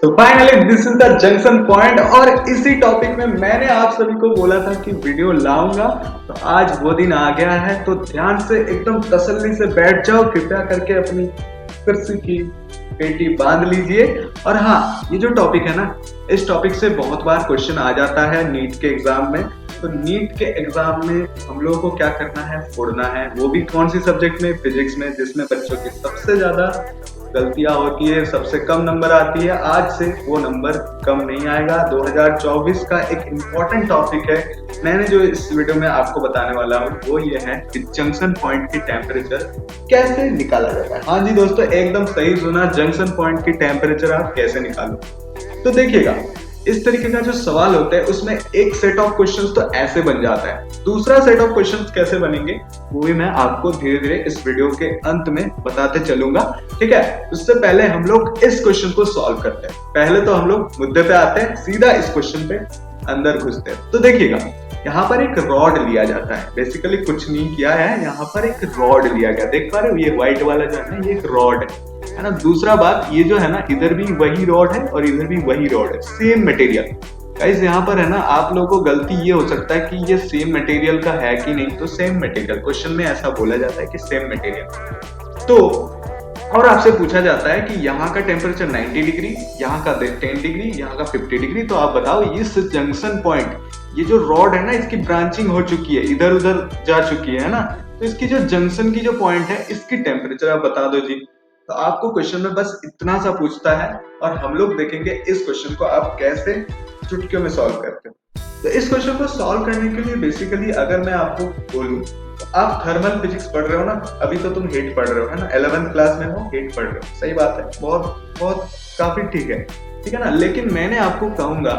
तो finally this is the junction point और इसी टॉपिक में मैंने आप सभी को बोला था कि वीडियो लाऊंगा। तो आज वो दिन आ गया है, तो ध्यान से एकदम तसल्ली से बैठ जाओ, कृपया करके अपनी कुर्सी की पेटी बांध लीजिए। और हाँ, ये जो टॉपिक है ना, इस टॉपिक से बहुत बार क्वेश्चन आ जाता है नीट के एग्जाम में। तो नीट के एग्जाम में हम लोगों को क्या करना है, फोड़ना है, वो भी कौन सी सब्जेक्ट में, फिजिक्स में, जिसमें बच्चों की सबसे ज्यादा गलतियां होती है, सबसे कम नंबर आती है। आज से वो नंबर कम नहीं आएगा। 2024 का एक इम्पोर्टेंट टॉपिक है, मैंने जो इस वीडियो में आपको बताने वाला हूँ वो ये है कि जंक्शन पॉइंट की टेम्परेचर कैसे निकाला जाता है। हाँ जी दोस्तों, एकदम सही सुना, जंक्शन पॉइंट की टेम्परेचर आप कैसे निकालो। तो देखिएगा, इस तरीके का जो सवाल होता है उसमें एक सेट ऑफ क्वेश्चंस तो ऐसे बन जाता है, दूसरा सेट ऑफ क्वेश्चंस कैसे बनेंगे वो भी मैं आपको धीरे धीरे इस वीडियो के अंत में बताते चलूंगा। ठीक है, उससे पहले हम लोग इस क्वेश्चन को सॉल्व करते हैं। पहले तो हम लोग मुद्दे पे आते हैं, सीधा इस क्वेश्चन पे अंदर घुसते हैं। तो देखिएगा, यहाँ पर एक रॉड लिया जाता है, बेसिकली कुछ नहीं किया है, यहाँ पर एक रॉड लिया गया, देख पा रहे हो, ये व्हाइट वाला जो है ना, ये एक रॉड है ना। दूसरा बात, ये जो है ना, इधर भी वही रॉड है और इधर भी वही रॉड है, सेम मटेरियल। गाइस यहाँ पर है ना, आप लोगों को गलती ये हो सकता है कि ये सेम मटेरियल का है कि नहीं। तो सेम मटेरियल, क्वेश्चन में ऐसा बोला जाता है कि सेम मटेरियल। तो और आपसे पूछा जाता है कि यहाँ का टेम्परेचर 90 डिग्री, यहाँ का 10 डिग्री, यहाँ का 50 डिग्री। तो आप बताओ, इस जंक्शन पॉइंट, ये जो रॉड है ना, इसकी ब्रांचिंग हो चुकी है, इधर उधर जा चुकी है ना। तो इसकी जो जंक्शन की जो पॉइंट है, इसकी टेम्परेचर आप बता दो जी। तो आपको क्वेश्चन में बस इतना सा पूछता है और हम लोग देखेंगे इस क्वेश्चन को आप कैसे चुटकियों में सॉल्व करते हो। तो इस क्वेश्चन को सॉल्व करने के लिए बेसिकली अगर मैं आपको बोलूं, तो आप थर्मल फिजिक्स पढ़ रहे हो ना, अभी तो तुम हीट पढ़ रहे हो, है ना, 11th क्लास में हो, हीट पढ़ रहे हो, सही बात है, बहुत बहुत काफी ठीक है ना। लेकिन मैंने आपको कहूंगा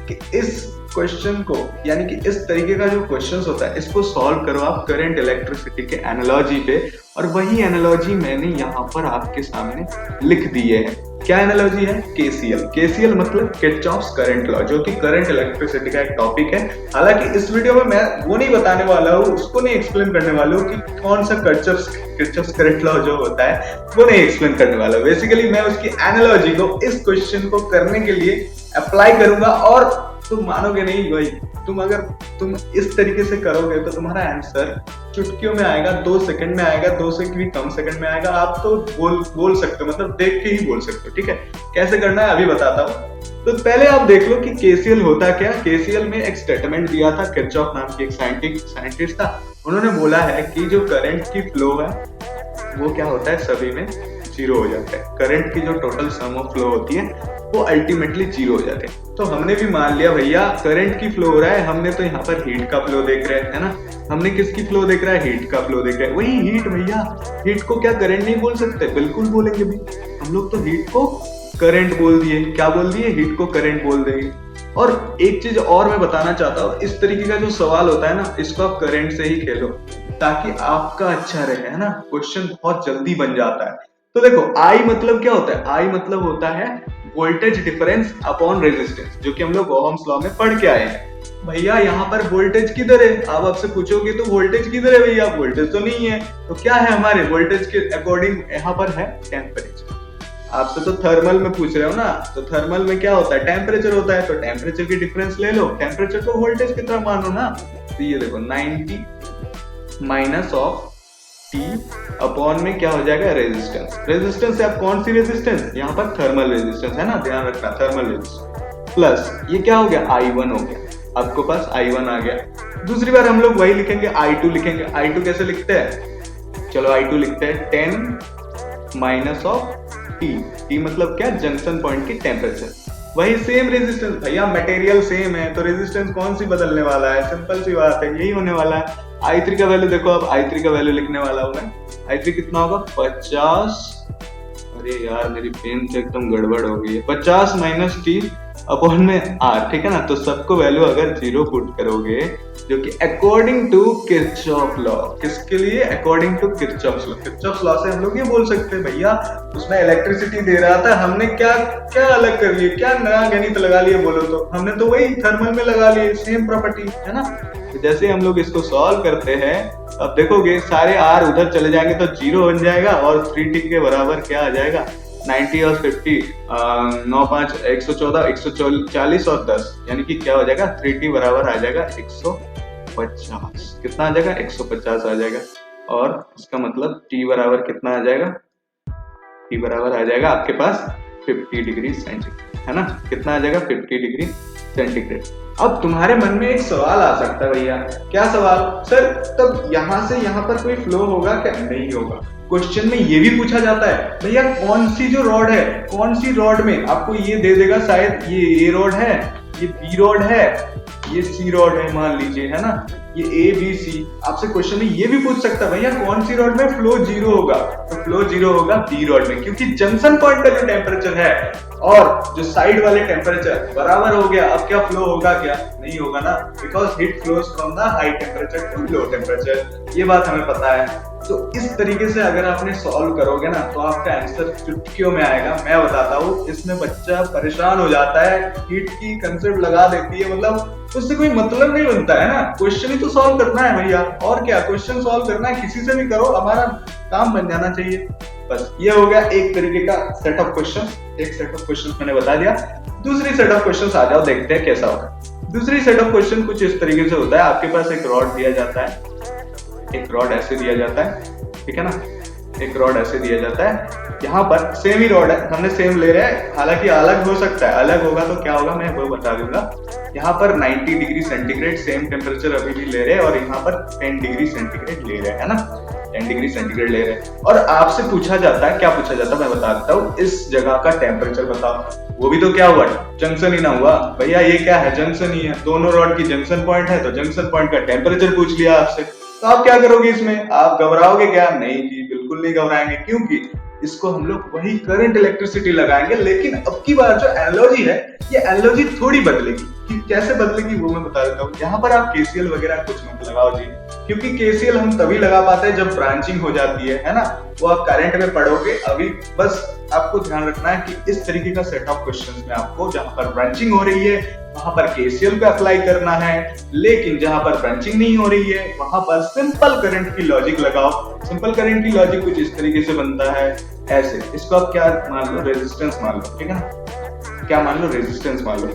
कि इस क्वेश्चन को, यानी कि इस तरीके का जो क्वेश्चन होता है, इसको सॉल्व करो आप करंट इलेक्ट्रिसिटी के एनालॉजी पे। और वही एनालॉजी मैंने यहाँ पर आपके सामने लिख दी है। क्या एनालॉजी है? केसीएल। केसीएल मतलब किरचॉफ्स करंट लॉ, जो कि करंट इलेक्ट्रिसिटी का एक टॉपिक है। हालांकि इस वीडियो में मैं वो नहीं बताने वाला हूँ, उसको नहीं एक्सप्लेन करने वाला हूँ कि कौन सा किरचॉफ्स करंट लॉ जो होता है वो नहीं एक्सप्लेन करने वाला। बेसिकली मैं उसकी एनालॉजी को इस क्वेश्चन को करने के लिए अप्लाई करूंगा और तुम मानोगे नहीं भाई, तुम इस तरीके से करोगे तो तुम्हारा आंसर चुटकियों में आएगा, 2 सेकंड में आएगा, 2 से भी कम सेकंड में आएगा। आप तो बोल सकते हो, मतलब देख के ही बोल सकते हो। ठीक है, कैसे करना है अभी बताता हूँ। तो पहले आप देख लो कि केसीएल होता क्या। केसीएल में एक स्टेटमेंट दिया था, किरचॉफ नाम की एक साइंटिस्ट था, उन्होंने बोला है कि जो करंट की फ्लो है वो क्या होता है, सभी में जीरो हो जाता है। करंट की जो टोटल सम ऑफ फ्लो होती है वो अल्टीमेटली जीरो हो जाते हैं। तो हमने भी मान लिया भैया करंट की फ्लो हो रहा है, हमने तो यहाँ पर हीट का फ्लो देख रहे हैं ना। हमने किसकी फ्लो देख रहा है? हीट का फ्लो देख रहे हैं। वही हीट भैया, हीट को क्या करंट नहीं बोल सकते? बिल्कुल बोलेंगे भी, हम लोग तो हीट को करंट बोल दिए। क्या बोल दिए? हीट को करंट बोल देंगे। और एक चीज और मैं बताना चाहता हूँ, इस तरीके का जो सवाल होता है ना, इसको आप करंट से ही खेलो ताकि आपका अच्छा रहे, है ना, क्वेश्चन बहुत जल्दी बन जाता है। तो देखो, आई मतलब क्या होता है? आई मतलब होता है वोल्टेज डिफरेंस अपॉन रेजिस्टेंस, जो कि हम लोग ओहम्स लॉ में पढ़ के आए हैं। भैया यहाँ पर वोल्टेज किधर है? आप आपसे पूछोगे तो वोल्टेज किधर है भैया? वोल्टेज तो नहीं है। तो क्या है हमारे वोल्टेज के अकॉर्डिंग? यहाँ पर है टेम्परेचर। आपसे तो थर्मल में पूछ रहे हो ना, तो थर्मल में क्या होता है? टेम्परेचर होता है। तो टेम्परेचर की डिफरेंस ले लो, टेम्परेचर को वोल्टेज की तरह मानो ना। तो ये देखो 90 माइनस ऑफ T अपॉन में क्या हो जाएगा? रेजिस्टेंस। रेजिस्टेंस से आप कौन सी रेजिस्टेंस? यहाँ पर थर्मल रेजिस्टेंस है ना, ध्यान रखना, थर्मल रेजिस्टेंस प्लस ये क्या हो गया? I1 हो गया। आपको पास I1 आ गया। दूसरी बार हम लोग वही लिखेंगे, I2 लिखेंगे। I2 कैसे लिखते हैं? चलो I2 लिखते हैं 10 माइनस ऑफ T मतलब क्या? जंक्शन पॉइंट की टेम्परेचर। वही सेम रेजिस्टेंस भैया, मटेरियल सेम है तो रेजिस्टेंस कौन सी बदलने वाला है? सिंपल सी बात है, यही होने वाला है। I3 का वैल्यू देखो, अब I3 का वैल्यू लिखने वाला हूं मैं। I3 कितना होगा? 50, अरे यार मेरी पेन से एकदम गड़बड़ हो गई है, 50 माइनस T अपॉन में R, ठीक है ना। तो सबको वैल्यू अगर 0 पुट करोगे, जो कि अकॉर्डिंग टू किरचॉफ लॉ, किसके लिए? According to Kirchhoff law. Kirchhoff law से हम लोग ये बोल सकते हैं भैया, उसमें इलेक्ट्रिसिटी दे रहा था, हमने क्या क्या अलग कर लिए, क्या नया गणित लगा लिए बोलो तो? हमने तो वही थर्मल में लगा लिए, सेम प्रॉपर्टी है ना। तो जैसे हम लोग इसको सॉल्व करते हैं, अब देखोगे सारे R उधर चले जाएंगे तो 0 बन जाएगा और 3T के बराबर क्या आ जाएगा? 90 और 50, 9 5 114, 140 और 10, यानी कि क्या हो जाएगा 3t बराबर आ जाएगा 150। कितना आ जाएगा 150 आ जाएगा। और इसका मतलब t बराबर कितना आ जाएगा, t बराबर आ जाएगा आपके पास 50 डिग्री सेंटीग्रेड, है ना। कितना आ जाएगा 50 डिग्री सेंटीग्रेड। अब तुम्हारे मन में एक सवाल आ सकता है भैया, क्या सवाल सर, तब यहाँ से यहाँ पर कोई फ्लो होगा क्या? नहीं होगा। क्वेश्चन में ये भी पूछा जाता है भैया कौन सी जो रॉड है, कौन सी रॉड में आपको ये दे देगा, शायद ये ए रॉड है, ये बी रॉड है, ये सी रॉड है मान लीजिए, है ना, ये ए बी सी। आपसे क्वेश्चन में ये भी पूछ सकता है भैया कौन सी रॉड में फ्लो जीरो होगा, तो फ्लो जीरो होगा बी रॉड में, क्योंकि जंक्शन पॉइंट का जो टेम्परेचर है और जो साइड वाले टेम्परेचर बराबर हो गया। अब क्या फ्लो होगा, क्या नहीं होगा ना, because heat flows from the high temperature to low temperature, ये बात हमें पता है। तो इस तरीके से अगर आपने सॉल्व करोगे ना तो आपका आंसर चुटकियों में आएगा। मैं बताता हूँ, इसमें बच्चा परेशान हो जाता है, हीट की कंसेप्ट लगा देती है, मतलब उससे कोई मतलब नहीं बनता है ना। क्वेश्चन ही तो सॉल्व करना है भैया, और क्या, क्वेश्चन सॉल्व करना है, किसी से भी करो, हमारा काम बन जाना चाहिए। बस ये हो गया एक तरीके का सेट ऑफ क्वेश्चन। एक सेट ऑफ क्वेश्चन मैंने बता दिया। दूसरी सेट ऑफ क्वेश्चन आ जाओ, देखते हैं कैसा होगा। दूसरी सेट ऑफ क्वेश्चन कुछ इस तरीके से होता है, आपके पास एक रॉड दिया जाता है, एक रॉड ऐसे दिया जाता है, ठीक है ना, एक रॉड ऐसे दिया जाता है। यहाँ पर सेम ही रॉड है, हमने सेम ले रहे हैं, हालांकि अलग हो सकता है, अलग होगा तो क्या होगा मैं वो बता दूंगा। यहाँ पर 90 डिग्री सेंटीग्रेड सेम टेम्परेचर अभी भी ले रहे हैं, और यहाँ पर 10 डिग्री सेंटीग्रेड ले रहे हैं, है ना, 10 डिग्री सेंटीग्रेड ले रहे हैं। और आपसे पूछा जाता है, क्या पूछा जाता है मैं बता देता हूँ, इस जगह का टेम्परेचर बताओ। वो भी तो क्या हुआ, जंक्शन ही ना हुआ भैया, ये क्या है, जंक्शन ही है, दोनों रॉड की जंक्शन पॉइंट है, तो जंक्शन पॉइंट का टेम्परेचर पूछ लिया आपसे। तो आप क्या करोगे इसमें, आप घबराओगे क्या? नहीं जी, बिल्कुल नहीं घबराएंगे, क्योंकि इसको हम लोग वही करंट इलेक्ट्रिसिटी लगाएंगे। लेकिन अब की बार जो एनालॉजी है, ये एनालॉजी थोड़ी बदलेगी। कि कैसे बदलेगी वो मैं बता देता हूँ। यहाँ पर आप केसीएल वगैरह कुछ मत लगाओ जी, क्योंकि केसीएल हम तभी लगा पाते हैं जब ब्रांचिंग हो जाती है ना, वो आप करंट में पढ़ोगे। अभी बस आपको ध्यान रखना है कि इस तरीके का सेट ऑफ क्वेश्चंस में आपको जहां पर ब्रांचिंग हो रही है वहां पर केसीएल को अप्लाई करना है, लेकिन जहां पर ब्रांचिंग नहीं हो रही है वहां पर सिंपल करंट की लॉजिक लगाओ। सिंपल करंट की लॉजिक कुछ इस तरीके से बनता है, ऐसे। इसको आप क्या मान लो, रेजिस्टेंस मान लो, ठीक है ना, क्या मान लो, रेजिस्टेंस मान लो।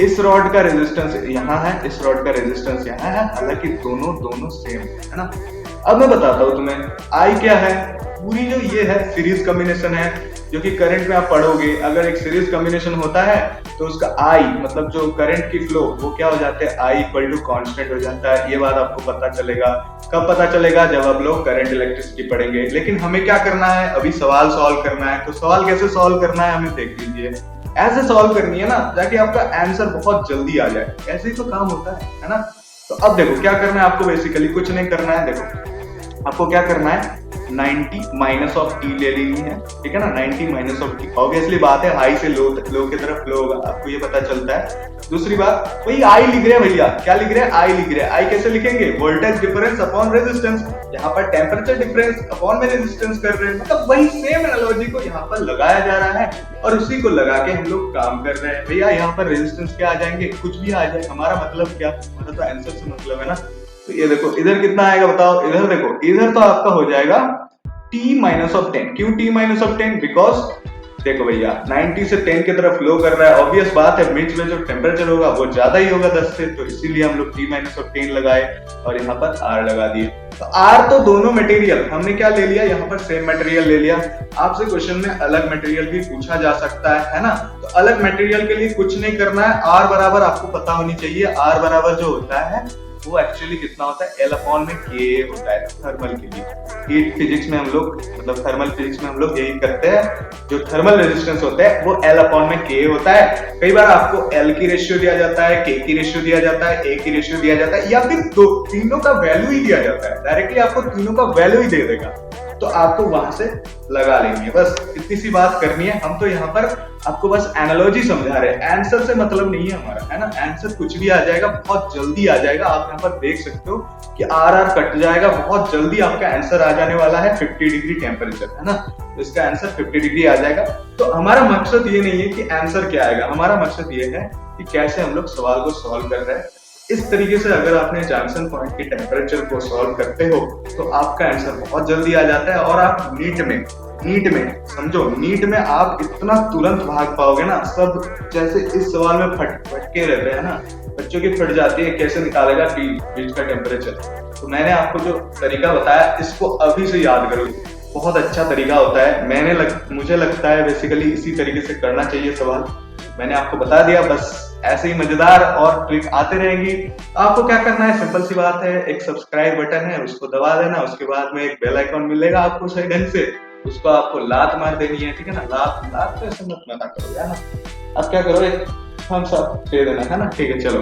इस रॉड का रेजिस्टेंस यहाँ है, इस रॉड का रेजिस्टेंस यहाँ है, हालांकि दोनों सेम है ना। अब मैं बताता हूँ तुम्हें, आई क्या है, पूरी जो ये है सीरीज कॉम्बिनेशन है, जो कि करंट में आप पढ़ोगे। अगर एक सीरीज कॉम्बिनेशन होता है तो उसका आई मतलब जो करंट की फ्लो वो क्या हो जाता है, आई इक्वल टू कांस्टेंट हो जाता है। ये बात आपको पता चलेगा, कब पता चलेगा, जब आप लोग करंट इलेक्ट्रिसिटी पढ़ेंगे। लेकिन हमें क्या करना है, अभी सवाल सॉल्व करना है। तो सवाल कैसे सॉल्व करना है हमें देख लीजिए, ऐसे सॉल्व करनी है ना ताकि आपका आंसर बहुत जल्दी आ जाए। ऐसे ही तो काम होता है ना। तो अब देखो क्या करना है आपको, बेसिकली कुछ नहीं करना है। देखो आपको क्या करना है, 90 माइनस ऑफ टी ले लेनी है, ठीक है ना, 90 माइनस ऑफ टी। ऑब्वियसली बात है, हाई से लो की तरफ फ्लो होगा, आपको ये पता चलता है। दूसरी बात, वही आई लिख रहे हैं भैया, क्या लिख रहे हैं, आई लिख रहे हैं। आई कैसे लिखेंगे, वोल्टेज डिफरेंस अपॉन रेजिस्टेंस। यहाँ पर टेम्परेचर डिफरेंस अपॉन में रेजिस्टेंस कर रहे हैं, मतलब वही सेम एनालॉजी को यहाँ पर लगाया जा रहा है और उसी को लगा के हम लोग काम कर रहे हैं। भैया यहाँ पर रेजिस्टेंस क्या आ जाएंगे, कुछ भी आ जाए, हमारा मतलब क्या, हमारा तो आंसर से मतलब है ना। तो ये देखो इधर कितना आएगा बताओ, इधर देखो, इधर तो आपका हो जाएगा t माइनस ऑफ 10। क्यों t माइनस ऑफ 10, बिकॉज देखो भैया 90 से 10 की तरफ फ्लो कर रहा है, ऑब्वियस बात है बीच में जो टेम्परेचर होगा वो ज्यादा ही होगा 10 से, तो इसीलिए हम लोग t माइनस ऑफ 10 लगाए और यहाँ पर r लगा दिए। तो r तो दोनों मटेरियल हमने क्या ले लिया, यहाँ पर सेम मटेरियल ले लिया। आपसे क्वेश्चन में अलग मटेरियल भी पूछा जा सकता है ना। तो अलग मटेरियल के लिए कुछ नहीं करना है, r बराबर आपको पता होनी चाहिए। r बराबर जो होता है वो एक्चुअली कितना होता है, L अपॉन में K होता है थर्मल के लिए। हीट फिजिक्स में हम लोग मतलब थर्मल फिजिक्स में हम लोग यही करते हैं, जो थर्मल रेजिस्टेंस होता है वो L अपॉन में K होता है। कई बार आपको L की रेशियो दिया जाता है, K की रेशियो दिया जाता है, A की रेशियो दिया जाता है, या फिर तीनों का वैल्यू ही दिया जाता है। डायरेक्टली आपको तीनों का वैल्यू ही दे देगा, तो आपको वहां से लगा लेनी है। बस इतनी सी बात करनी है। हम तो यहाँ पर आपको बस एनालॉजी समझा रहे हैं, आंसर से मतलब नहीं है हमारा, है ना। आंसर कुछ भी आ जाएगा, बहुत जल्दी आ जाएगा। आप यहाँ पर देख सकते हो कि आर कट जाएगा, बहुत जल्दी आपका आंसर आ जाने वाला है। 50 डिग्री टेम्परेचर है ना, तो इसका आंसर 50 डिग्री आ जाएगा। तो हमारा मकसद ये नहीं है कि आंसर क्या आएगा, हमारा मकसद ये है कि कैसे हम लोग सवाल को सॉल्व कर रहे हैं। इस तरीके से अगर आपने जंक्शन पॉइंट के टेम्परेचर को सॉल्व करते हो तो आपका आंसर बहुत जल्दी आ जाता है और आप नीट में नीट में, समझो नीट में आप इतना तुरंत भाग पाओगे ना, सब जैसे इस सवाल में फटके रहते हैं ना, बच्चों की फट जाती है कैसे निकालेगा फ्रिज का टेम्परेचर। तो मैंने आपको जो तरीका बताया इसको अभी से याद करो, बहुत अच्छा तरीका होता है। मुझे लगता है बेसिकली इसी तरीके से करना चाहिए सवाल। मैंने आपको बता दिया, बस ऐसे ही मजेदार और ट्रिक आते रहेंगी। आपको क्या करना है, सिंपल सी बात है, एक सब्सक्राइब बटन है उसको दबा देना, उसके बाद में एक बेल आइकॉन मिलेगा आपको सही ढंग से, उसको आपको लात मार देनी है, ठीक है ना। लात लात तो ऐसे मत मना करो यार, अब क्या करो, एक थम्स अप दे देना है ना, ठीक है चलो।